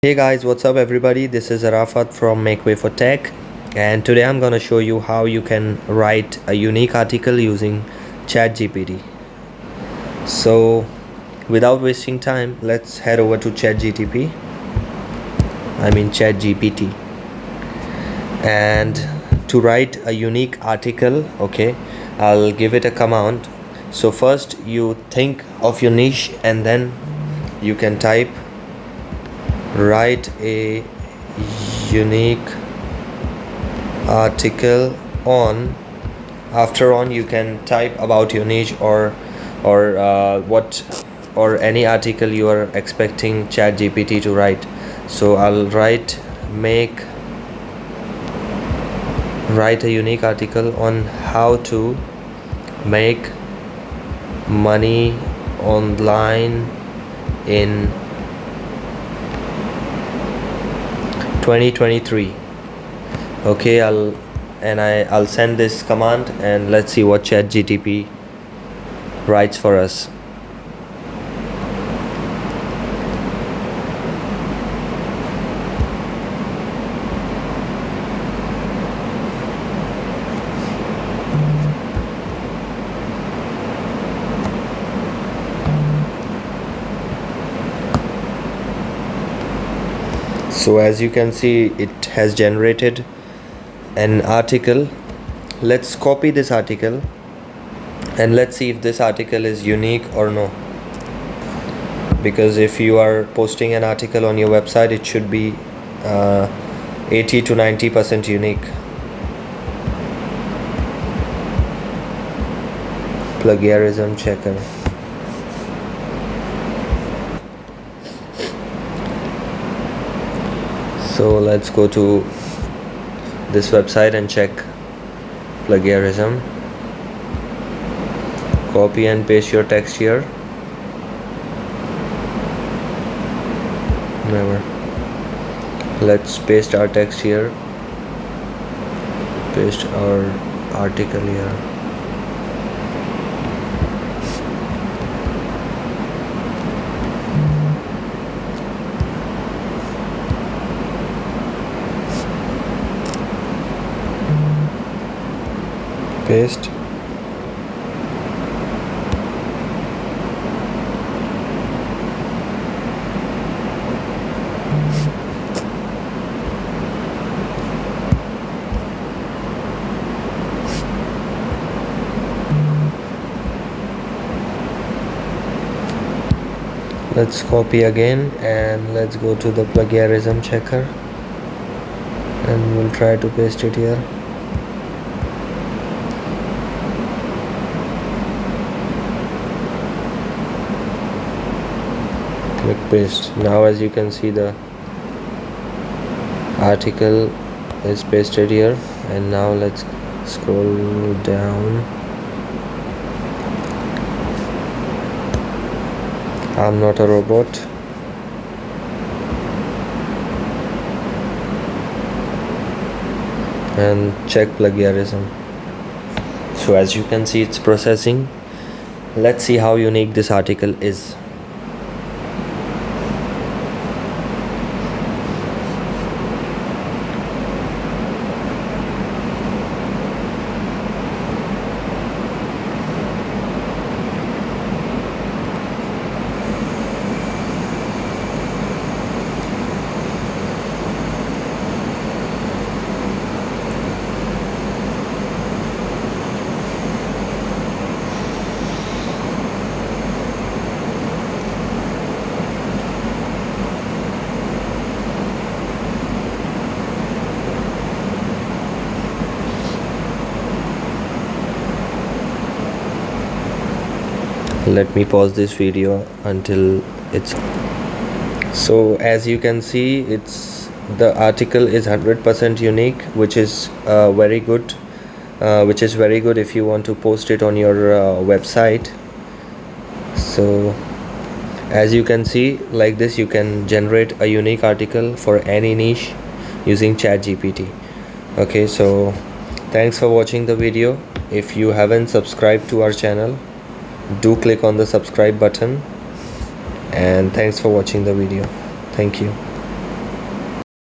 Hey guys, what's up everybody? This is Arafat from Make Way for Tech, and today I'm gonna show you how you can write a unique article using chatgpt. So without wasting time, let's head over to chatgpt and to write a unique article, okay, I'll give it a command. So first you think of your niche and then you can type write a unique article on. After on you can type about your niche or what or any article you are expecting ChatGPT to write. So I'll write a unique article on how to make money online in 2023. Okay, I'll send this command and let's see what ChatGPT writes for us. So as you can see, it has generated an article. Let's copy this article and let's see if this article is unique or no, because if you are posting an article on your website, it should be 80 to 90% unique. Plagiarism checker. So let's go to this website and check plagiarism. Copy and paste your text here. Never. Let's paste our text here. Paste our article here. Paste. Let's copy again and let's go to the plagiarism checker and we'll try to paste it here. Click paste. Now as you can see, the article is pasted here, and now let's scroll down. I'm not a robot. And check plagiarism. So as you can see, it's processing. Let's see how unique this article is. Let me pause this video until it's. So as you can see, the article is 100% unique, which is very good. If you want to post it on your website. So as you can see, like this, you can generate a unique article for any niche using ChatGPT. Okay, so thanks for watching the video. If you haven't subscribed to our channel, do click on the subscribe button, and thanks for watching the video. Thank you.